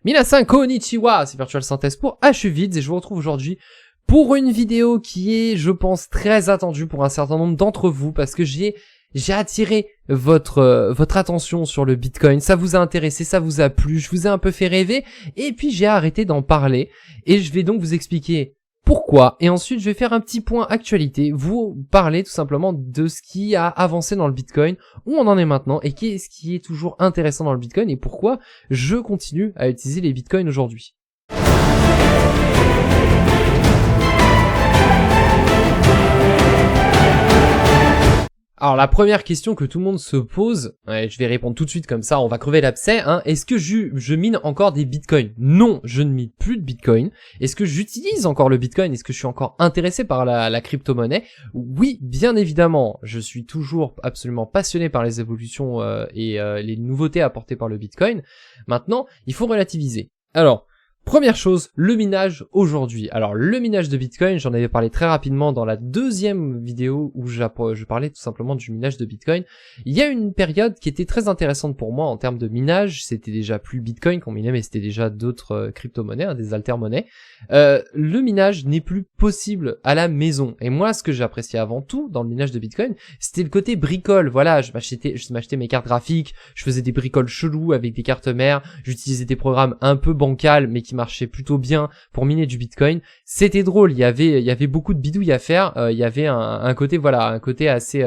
Minasan konnichiwa, c'est Virtual Synthèse pour HUVids et je vous retrouve aujourd'hui pour une vidéo qui est, je pense, très attendue pour un certain nombre d'entre vous parce que j'ai attiré votre attention sur le Bitcoin, ça vous a intéressé, ça vous a plu, je vous ai un peu fait rêver et puis j'ai arrêté d'en parler et je vais donc vous expliquer pourquoi, et ensuite je vais faire un petit point actualité, vous parler tout simplement de ce qui a avancé dans le Bitcoin, où on en est maintenant, et qu'est-ce qui est toujours intéressant dans le Bitcoin, et pourquoi je continue à utiliser les Bitcoins aujourd'hui. Alors la première question que tout le monde se pose, je vais répondre tout de suite comme ça, on va crever l'abcès, est-ce que je mine encore des bitcoins? Non, je ne mine plus de bitcoin. Est-ce que j'utilise encore le bitcoin? Est-ce que je suis encore intéressé par la crypto-monnaie? Oui, bien évidemment, je suis toujours absolument passionné par les évolutions et les nouveautés apportées par le bitcoin. Maintenant, il faut relativiser. Alors, première chose, le minage aujourd'hui. Alors le minage de Bitcoin, j'en avais parlé très rapidement dans la deuxième vidéo où je parlais tout simplement du minage de Bitcoin. Il y a une période qui était très intéressante pour moi en termes de minage. C'était déjà plus Bitcoin qu'on minait, mais c'était déjà d'autres crypto-monnaies, des alter-monnaies. Le minage n'est plus possible à la maison. Et moi, ce que j'appréciais avant tout dans le minage de Bitcoin, c'était le côté bricole. Voilà, je m'achetais mes cartes graphiques, je faisais des bricoles chelous avec des cartes mères, j'utilisais des programmes un peu bancals, mais qui marchait plutôt bien pour miner du Bitcoin. C'était drôle, il y avait beaucoup de bidouilles à faire, il y avait un côté, voilà, un côté assez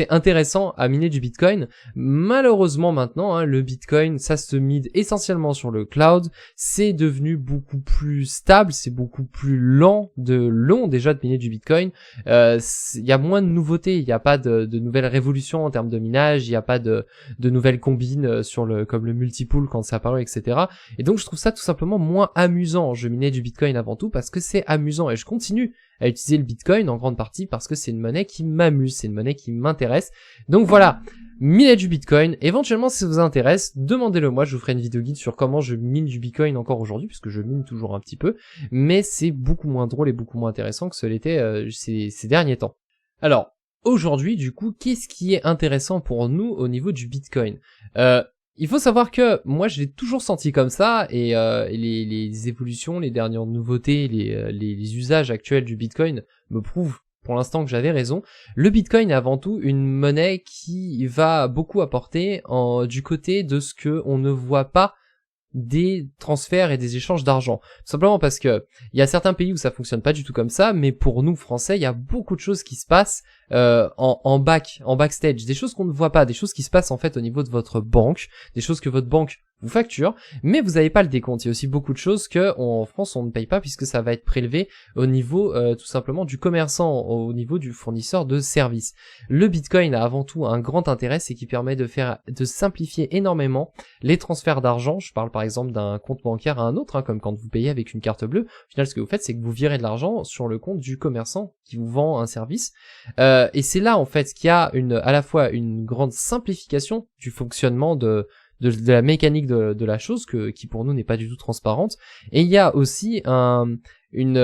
intéressant à miner du Bitcoin. Malheureusement maintenant, le Bitcoin, ça se mine essentiellement sur le cloud, c'est devenu beaucoup plus stable, c'est beaucoup plus long déjà de miner du Bitcoin. Il y a moins de nouveautés, il n'y a pas de nouvelles révolutions en termes de minage, il n'y a pas de nouvelles combines comme le multipool quand c'est apparu, etc. Et donc je trouve ça tout simplement moins amusant. Je minais du Bitcoin avant tout parce que c'est amusant et je continue à utiliser le Bitcoin en grande partie parce que c'est une monnaie qui m'amuse, c'est une monnaie qui m'intéresse. Donc voilà, miner du Bitcoin, éventuellement si ça vous intéresse, demandez-le moi, je vous ferai une vidéo guide sur comment je mine du Bitcoin encore aujourd'hui, puisque je mine toujours un petit peu, mais c'est beaucoup moins drôle et beaucoup moins intéressant que ce l'était ces derniers temps. Alors, aujourd'hui du coup, qu'est-ce qui est intéressant pour nous au niveau du Bitcoin? Il faut savoir que moi je l'ai toujours senti comme ça et les évolutions, les dernières nouveautés, les usages actuels du Bitcoin me prouvent pour l'instant que j'avais raison. Le Bitcoin est avant tout une monnaie qui va beaucoup apporter du côté de ce que on ne voit pas des transferts et des échanges d'argent. Tout simplement parce que il y a certains pays où ça fonctionne pas du tout comme ça, mais pour nous Français, il y a beaucoup de choses qui se passent en backstage, des choses qu'on ne voit pas, des choses qui se passent en fait au niveau de votre banque, des choses que votre banque vous facture, mais vous n'avez pas le décompte. Il y a aussi beaucoup de choses que en France on ne paye pas puisque ça va être prélevé au niveau tout simplement du commerçant, au niveau du fournisseur de services. Le Bitcoin a avant tout un grand intérêt, c'est qu'il permet de simplifier énormément les transferts d'argent. Je parle par exemple d'un compte bancaire à un autre, comme quand vous payez avec une carte bleue. Au final, ce que vous faites, c'est que vous virez de l'argent sur le compte du commerçant qui vous vend un service. Et c'est là en fait qu'il y a à la fois une grande simplification du fonctionnement de la mécanique de la chose qui pour nous n'est pas du tout transparente, et il y a aussi une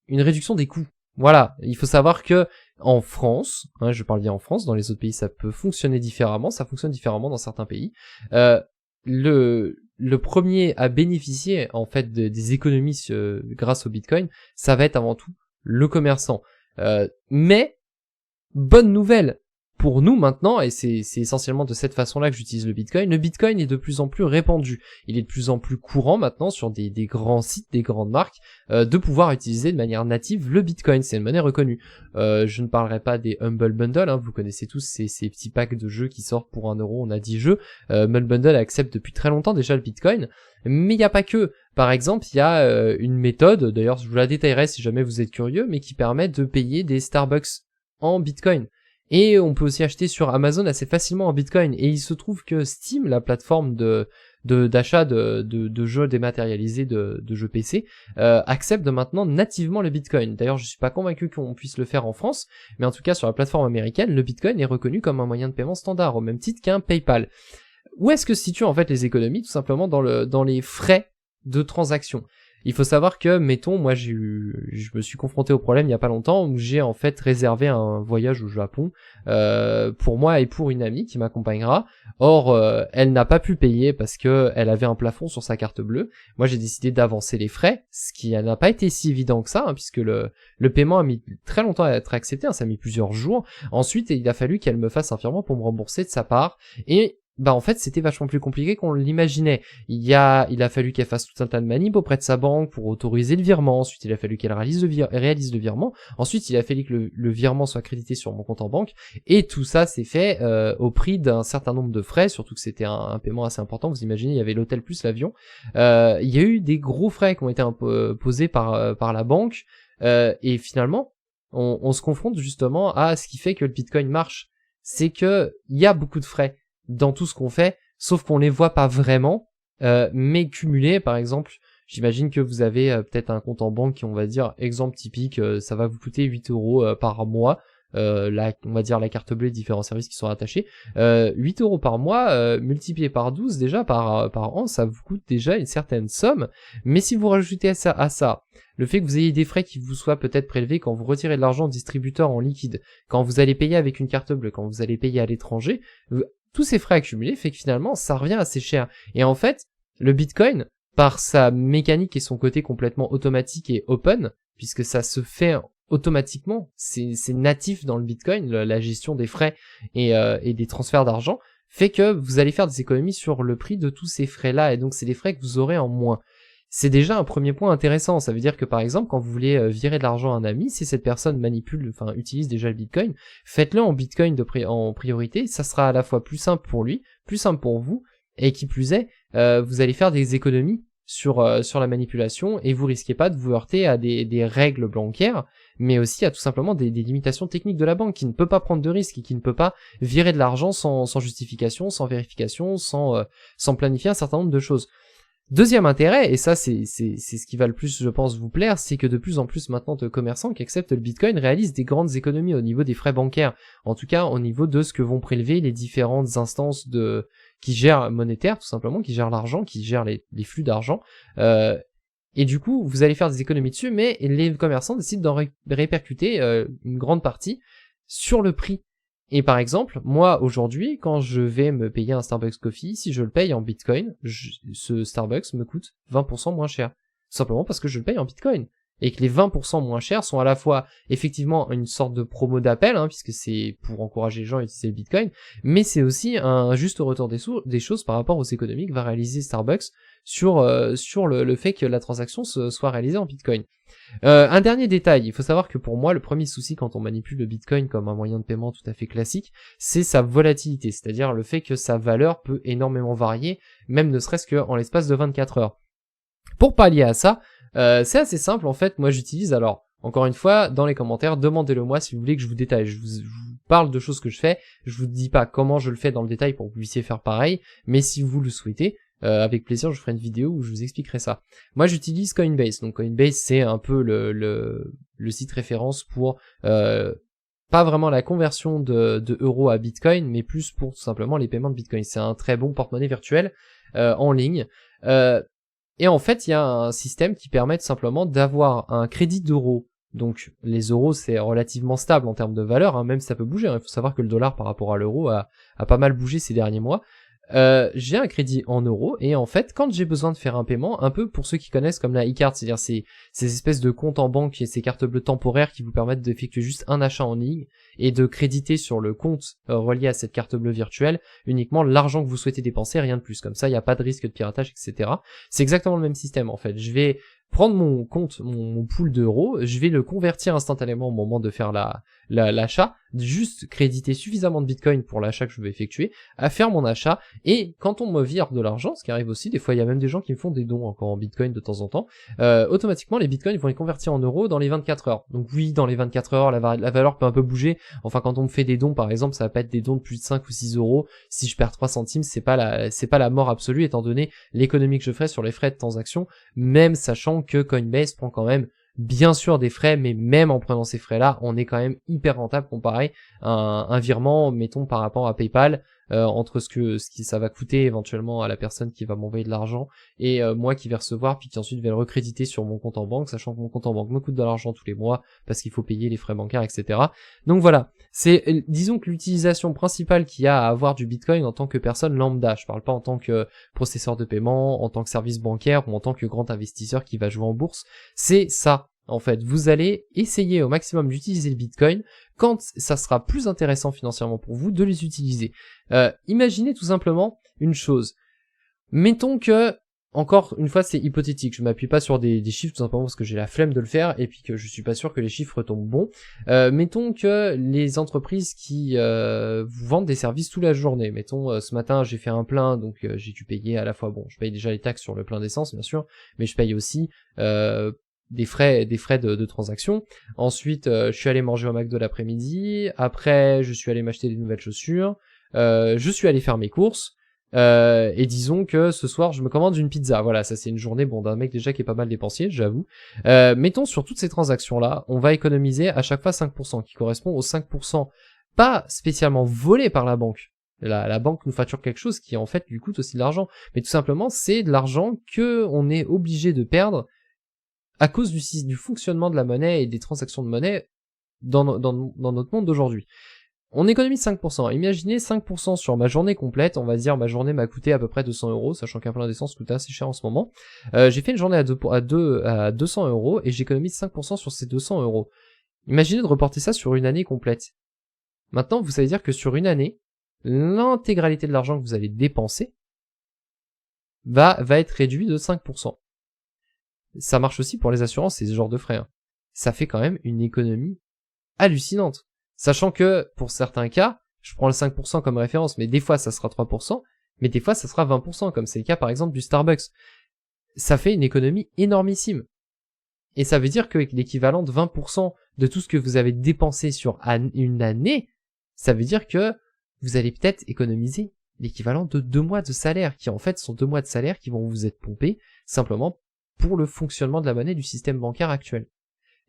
réduction des coûts. Voilà, il faut savoir que en France, je parle bien en France, dans les autres pays ça peut fonctionner différemment, ça fonctionne différemment dans certains pays. Le premier à bénéficier en fait des économies grâce au Bitcoin, ça va être avant tout le commerçant. Mais bonne nouvelle pour nous maintenant, et c'est essentiellement de cette façon-là que j'utilise le Bitcoin est de plus en plus répandu. Il est de plus en plus courant maintenant sur des grands sites, des grandes marques, de pouvoir utiliser de manière native le Bitcoin. C'est une monnaie reconnue. Je ne parlerai pas des Humble Bundle, vous connaissez tous ces petits packs de jeux qui sortent pour 1€, on a 10 jeux. Humble Bundle accepte depuis très longtemps déjà le Bitcoin, mais il n'y a pas que. Par exemple, il y a une méthode, d'ailleurs je vous la détaillerai si jamais vous êtes curieux, mais qui permet de payer des Starbucks en Bitcoin. Et on peut aussi acheter sur Amazon assez facilement en Bitcoin. Et il se trouve que Steam, la plateforme d'achat de jeux dématérialisés de jeux PC, accepte maintenant nativement le Bitcoin. D'ailleurs, je suis pas convaincu qu'on puisse le faire en France, mais en tout cas sur la plateforme américaine, le Bitcoin est reconnu comme un moyen de paiement standard, au même titre qu'un PayPal. Où est-ce que se situent en fait les économies? Tout simplement dans les frais de transaction. Il faut savoir que, mettons, moi je me suis confronté au problème il y a pas longtemps où j'ai en fait réservé un voyage au Japon pour moi et pour une amie qui m'accompagnera. Or, elle n'a pas pu payer parce que elle avait un plafond sur sa carte bleue. Moi j'ai décidé d'avancer les frais, ce qui n'a pas été si évident que ça, hein, puisque le paiement a mis très longtemps à être accepté, hein, ça a mis plusieurs jours. Ensuite, il a fallu qu'elle me fasse un virement pour me rembourser de sa part. Et bah en fait c'était vachement plus compliqué qu'on l'imaginait. Il a fallu qu'elle fasse tout un tas de manips auprès de sa banque pour autoriser le virement. Ensuite il a fallu qu'elle réalise le virement. Ensuite il a fallu que le virement soit crédité sur mon compte en banque. Et tout ça s'est fait au prix d'un certain nombre de frais, surtout que c'était un paiement assez important. Vous imaginez, il y avait l'hôtel plus l'avion. Il y a eu des gros frais qui ont été posés par la banque. Et finalement on se confronte justement à ce qui fait que le Bitcoin marche. C'est que il y a beaucoup de frais dans tout ce qu'on fait, sauf qu'on les voit pas vraiment, mais cumulés, par exemple, j'imagine que vous avez peut-être un compte en banque qui, on va dire, exemple typique, ça va vous coûter 8 € par mois, on va dire la carte bleue et différents services qui sont attachés, 8 € par mois, multiplié par 12 déjà par an, ça vous coûte déjà une certaine somme, mais si vous rajoutez à ça, le fait que vous ayez des frais qui vous soient peut-être prélevés quand vous retirez de l'argent au distributeur en liquide, quand vous allez payer avec une carte bleue, quand vous allez payer à l'étranger, tous ces frais accumulés fait que finalement ça revient assez cher. Et en fait, le Bitcoin, par sa mécanique et son côté complètement automatique et open, puisque ça se fait automatiquement, c'est natif dans le Bitcoin, la gestion des frais et des transferts d'argent, fait que vous allez faire des économies sur le prix de tous ces frais-là, et donc c'est des frais que vous aurez en moins. C'est déjà un premier point intéressant. Ça veut dire que par exemple, quand vous voulez virer de l'argent à un ami, si cette personne utilise déjà le Bitcoin, faites-le en Bitcoin en priorité. Ça sera à la fois plus simple pour lui, plus simple pour vous, et qui plus est, vous allez faire des économies sur la manipulation et vous risquez pas de vous heurter à des règles bancaires, mais aussi à tout simplement des limitations techniques de la banque qui ne peut pas prendre de risques et qui ne peut pas virer de l'argent sans justification, sans vérification, sans planifier un certain nombre de choses. Deuxième intérêt, et ça c'est ce qui va le plus je pense vous plaire, c'est que de plus en plus maintenant de commerçants qui acceptent le Bitcoin réalisent des grandes économies au niveau des frais bancaires, en tout cas au niveau de ce que vont prélever les différentes instances qui gèrent monétaire tout simplement, qui gèrent l'argent, qui gèrent les flux d'argent, et du coup vous allez faire des économies dessus, mais les commerçants décident d'en répercuter une grande partie sur le prix. Et par exemple, moi aujourd'hui, quand je vais me payer un Starbucks Coffee, si je le paye en Bitcoin, ce Starbucks me coûte 20% moins cher. Tout simplement parce que je le paye en Bitcoin. Et que les 20% moins chers sont à la fois effectivement une sorte de promo d'appel, hein, puisque c'est pour encourager les gens à utiliser le Bitcoin, mais c'est aussi un juste retour des choses par rapport aux économies que va réaliser Starbucks sur le fait que la transaction soit réalisée en Bitcoin. Un dernier détail, il faut savoir que pour moi le premier souci quand on manipule le Bitcoin comme un moyen de paiement tout à fait classique, c'est sa volatilité, c'est-à-dire le fait que sa valeur peut énormément varier, même ne serait-ce qu'en l'espace de 24 heures. Pour pallier à ça, c'est assez simple en fait, moi j'utilise, alors encore une fois dans les commentaires, demandez-le moi si vous voulez que je vous détaille, je vous parle de choses que je fais, je vous dis pas comment je le fais dans le détail pour que vous puissiez faire pareil, mais si vous le souhaitez, avec plaisir je ferai une vidéo où je vous expliquerai ça. Moi j'utilise Coinbase, donc Coinbase c'est un peu le site référence pour pas vraiment la conversion de euros à Bitcoin, mais plus pour tout simplement les paiements de Bitcoin. C'est un très bon porte-monnaie virtuel en ligne. Et en fait il y a un système qui permet tout simplement d'avoir un crédit d'euros. Donc les euros c'est relativement stable en termes de valeur, hein, même si ça peut bouger, hein. Il faut savoir que le dollar par rapport à l'euro a pas mal bougé ces derniers mois. J'ai un crédit en euros et en fait quand j'ai besoin de faire un paiement, un peu pour ceux qui connaissent comme la e-card, c'est-à-dire ces espèces de comptes en banque et ces cartes bleues temporaires qui vous permettent d'effectuer juste un achat en ligne et de créditer sur le compte relié à cette carte bleue virtuelle uniquement l'argent que vous souhaitez dépenser, rien de plus. Comme ça il n'y a pas de risque de piratage, etc. C'est exactement le même système en fait. Je vais prendre mon compte, mon pool d'euros, je vais le convertir instantanément au moment de faire l'achat, juste créditer suffisamment de Bitcoin pour l'achat que je veux effectuer, à faire mon achat, et quand on me vire de l'argent, ce qui arrive aussi, des fois il y a même des gens qui me font des dons encore en Bitcoin de temps en temps, automatiquement les Bitcoins vont les convertir en euros dans les 24 heures. Donc oui, dans les 24 heures, la valeur peut un peu bouger, enfin quand on me fait des dons par exemple, ça va pas être des dons de plus de 5 ou 6 euros, si je perds 3 centimes, c'est pas la mort absolue étant donné l'économie que je ferai sur les frais de transaction, même sachant que Coinbase prend quand même bien sûr des frais, mais même en prenant ces frais-là, on est quand même hyper rentable comparé à un virement, mettons par rapport à PayPal, entre ce qui ça va coûter éventuellement à la personne qui va m'envoyer de l'argent et moi qui vais recevoir, puis qui ensuite vais le recréditer sur mon compte en banque, sachant que mon compte en banque me coûte de l'argent tous les mois parce qu'il faut payer les frais bancaires, etc. Donc voilà, c'est disons que l'utilisation principale qu'il y a à avoir du Bitcoin en tant que personne lambda, je parle pas en tant que processeur de paiement, en tant que service bancaire ou en tant que grand investisseur qui va jouer en bourse, c'est ça. En fait, vous allez essayer au maximum d'utiliser le Bitcoin quand ça sera plus intéressant financièrement pour vous de les utiliser. Imaginez tout simplement une chose. Mettons que, encore une fois, c'est hypothétique. Je m'appuie pas sur des chiffres tout simplement parce que j'ai la flemme de le faire et puis que je suis pas sûr que les chiffres tombent bons. Mettons que les entreprises qui vous vendent des services toute la journée. Mettons, ce matin, j'ai fait un plein, donc j'ai dû payer à la fois, bon, je paye déjà les taxes sur le plein d'essence, bien sûr, mais je paye aussi des frais de transaction. Ensuite, je suis allé manger au McDo l'après-midi. Après, je suis allé m'acheter des nouvelles chaussures. Je suis allé faire mes courses. Et disons que ce soir, je me commande une pizza. Voilà, ça c'est une journée bon d'un mec déjà qui est pas mal dépensier, j'avoue. Mettons sur toutes ces transactions-là, on va économiser à chaque fois 5%, qui correspond aux 5% pas spécialement volés par la banque. La banque nous facture quelque chose qui en fait lui coûte aussi de l'argent. Mais tout simplement, c'est de l'argent que on est obligé de perdre à cause du fonctionnement de la monnaie et des transactions de monnaie dans notre monde d'aujourd'hui. On économise 5%. Imaginez 5% sur ma journée complète. On va dire ma journée m'a coûté à peu près 200 €, sachant qu'un plein d'essence coûte assez cher en ce moment. J'ai fait une journée à 200 € et j'économise 5% sur ces 200 €. Imaginez de reporter ça sur une année complète. Maintenant, vous savez dire que sur une année, l'intégralité de l'argent que vous allez dépenser va être réduit de 5%. Ça marche aussi pour les assurances et ce genre de frais. Hein. Ça fait quand même une économie hallucinante. Sachant que, pour certains cas, je prends le 5% comme référence, mais des fois ça sera 3%, mais des fois ça sera 20%, comme c'est le cas par exemple du Starbucks. Ça fait une économie énormissime. Et ça veut dire que l'équivalent de 20% de tout ce que vous avez dépensé sur une année, ça veut dire que vous allez peut-être économiser l'équivalent de 2 mois de salaire, qui en fait sont 2 mois de salaire qui vont vous être pompés simplement pour le fonctionnement de la monnaie du système bancaire actuel.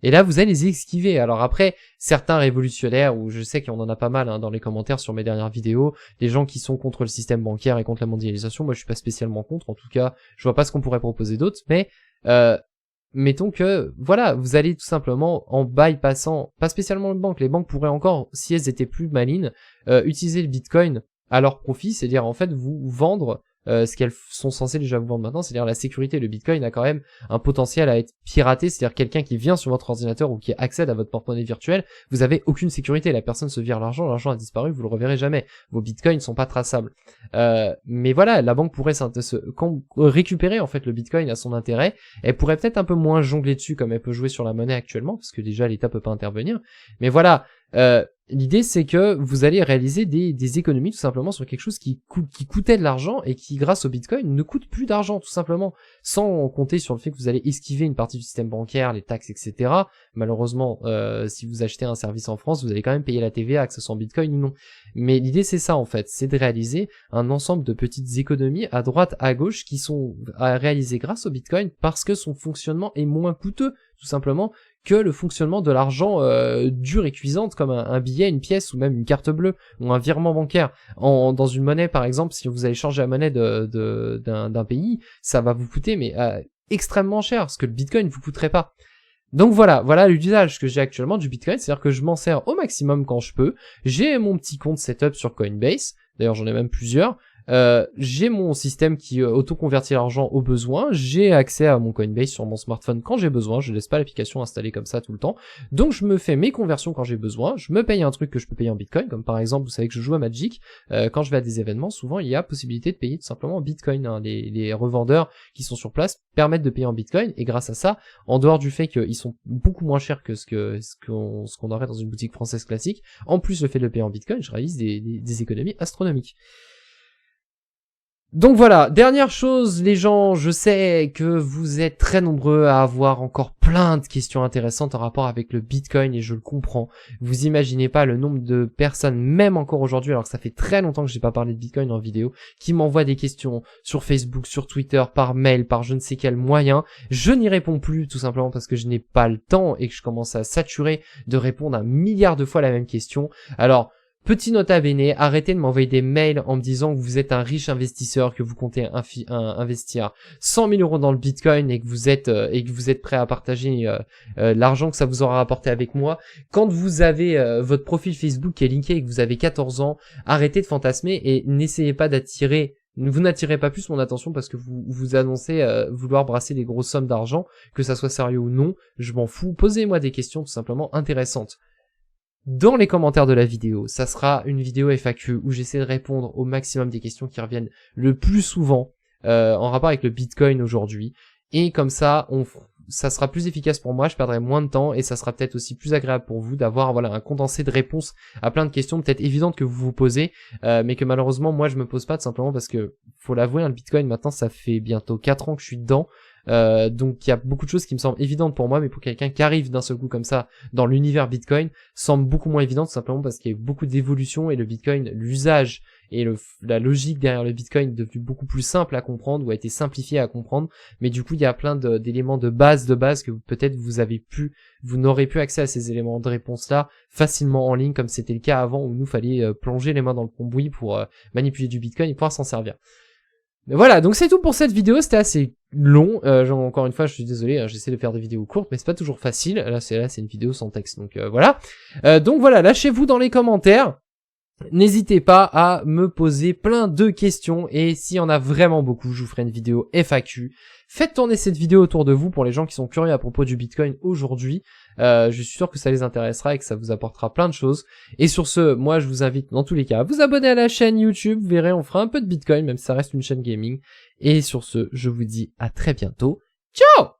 Et là, vous allez les esquiver. Alors après, certains révolutionnaires, ou je sais qu'on en a pas mal dans les commentaires sur mes dernières vidéos, les gens qui sont contre le système bancaire et contre la mondialisation, moi je suis pas spécialement contre, en tout cas, je vois pas ce qu'on pourrait proposer d'autre, mais mettons que, voilà, vous allez tout simplement, en bypassant, pas spécialement les banques pourraient encore, si elles étaient plus malines, utiliser le Bitcoin à leur profit, c'est-à-dire en fait vous vendre ce qu'elles sont censées déjà vous vendre maintenant, c'est-à-dire la sécurité. Le Bitcoin a quand même un potentiel à être piraté, c'est-à-dire quelqu'un qui vient sur votre ordinateur ou qui accède à votre porte-monnaie virtuelle, vous avez aucune sécurité, la personne se vire l'argent a disparu, vous le reverrez jamais. Vos Bitcoins sont pas traçables. Mais voilà, la banque pourrait récupérer en fait le Bitcoin à son intérêt, elle pourrait peut-être un peu moins jongler dessus comme elle peut jouer sur la monnaie actuellement, parce que déjà l'État peut pas intervenir. Mais voilà, l'idée c'est que vous allez réaliser des économies tout simplement sur quelque chose qui coûtait de l'argent et qui grâce au Bitcoin ne coûte plus d'argent tout simplement, sans compter sur le fait que vous allez esquiver une partie du système bancaire, les taxes, etc. Malheureusement, si vous achetez un service en France, vous allez quand même payer la TVA, que ce soit en Bitcoin ou non. Mais l'idée c'est ça en fait, c'est de réaliser un ensemble de petites économies à droite, à gauche qui sont à réaliser grâce au Bitcoin parce que son fonctionnement est moins coûteux tout simplement que le fonctionnement de l'argent dur et cuisante comme un billet, une pièce ou même une carte bleue ou un virement bancaire. Dans une monnaie par exemple, si vous allez changer la monnaie d'un pays, ça va vous coûter mais extrêmement cher, ce que le Bitcoin vous coûterait pas. Donc voilà l'usage que j'ai actuellement du Bitcoin, c'est-à-dire que je m'en sers au maximum quand je peux. J'ai mon petit compte setup sur Coinbase, d'ailleurs j'en ai même plusieurs. J'ai mon système qui auto-convertit l'argent au besoin, j'ai accès à mon Coinbase sur mon smartphone quand j'ai besoin, je laisse pas l'application installée comme ça tout le temps, donc je me fais mes conversions quand j'ai besoin, je me paye un truc que je peux payer en Bitcoin, comme par exemple vous savez que je joue à Magic, quand je vais à des événements, souvent il y a possibilité de payer tout simplement en Bitcoin, hein. Les revendeurs qui sont sur place permettent de payer en Bitcoin, et grâce à ça, en dehors du fait qu'ils sont beaucoup moins chers que ce qu'on aurait dans une boutique française classique, en plus le fait de le payer en Bitcoin, je réalise des économies astronomiques. Donc voilà, dernière chose les gens, je sais que vous êtes très nombreux à avoir encore plein de questions intéressantes en rapport avec le Bitcoin et je le comprends. Vous imaginez pas le nombre de personnes, même encore aujourd'hui, alors que ça fait très longtemps que j'ai pas parlé de Bitcoin en vidéo, qui m'envoient des questions sur Facebook, sur Twitter, par mail, par je ne sais quel moyen. Je n'y réponds plus tout simplement parce que je n'ai pas le temps et que je commence à saturer de répondre 1 milliard de fois la même question. Alors, Petit nota bene, arrêtez de m'envoyer des mails en me disant que vous êtes un riche investisseur, que vous comptez investir 100 000 € dans le Bitcoin et que vous êtes prêt à partager l'argent que ça vous aura rapporté avec moi. Quand vous avez votre profil Facebook qui est linké et que vous avez 14 ans, arrêtez de fantasmer et n'essayez pas d'attirer. Vous n'attirez pas plus mon attention parce que vous annoncez vouloir brasser des grosses sommes d'argent, que ça soit sérieux ou non, je m'en fous. Posez-moi des questions tout simplement intéressantes. Dans les commentaires de la vidéo, ça sera une vidéo FAQ où j'essaie de répondre au maximum des questions qui reviennent le plus souvent en rapport avec le Bitcoin aujourd'hui. Et comme ça, ça sera plus efficace pour moi, je perdrai moins de temps et ça sera peut-être aussi plus agréable pour vous d'avoir voilà un condensé de réponses à plein de questions peut-être évidentes que vous vous posez, mais que malheureusement moi je me pose pas tout simplement parce que, faut l'avouer, le Bitcoin maintenant ça fait bientôt 4 ans que je suis dedans. Donc il y a beaucoup de choses qui me semblent évidentes pour moi, mais pour quelqu'un qui arrive d'un seul coup comme ça dans l'univers Bitcoin, semble beaucoup moins évident tout simplement parce qu'il y a eu beaucoup d'évolution et le Bitcoin, l'usage et la logique derrière le Bitcoin est devenue beaucoup plus simple à comprendre ou a été simplifié à comprendre, mais du coup il y a plein d'éléments de base que peut-être vous n'aurez pu accès à ces éléments de réponse là facilement en ligne comme c'était le cas avant où nous fallait plonger les mains dans le cambouis pour manipuler du Bitcoin et pouvoir s'en servir. Mais voilà, donc c'est tout pour cette vidéo, c'était assez long, encore une fois je suis désolé, j'essaie de faire des vidéos courtes mais c'est pas toujours facile, là c'est une vidéo sans texte, donc voilà. Donc voilà, lâchez-vous dans les commentaires, n'hésitez pas à me poser plein de questions et s'il y en a vraiment beaucoup, je vous ferai une vidéo FAQ. Faites tourner cette vidéo autour de vous pour les gens qui sont curieux à propos du Bitcoin aujourd'hui. Je suis sûr que ça les intéressera et que ça vous apportera plein de choses. Et sur ce, moi je vous invite dans tous les cas à vous abonner à la chaîne YouTube. Vous verrez, on fera un peu de Bitcoin même si ça reste une chaîne gaming. Et sur ce, je vous dis à très bientôt. Ciao!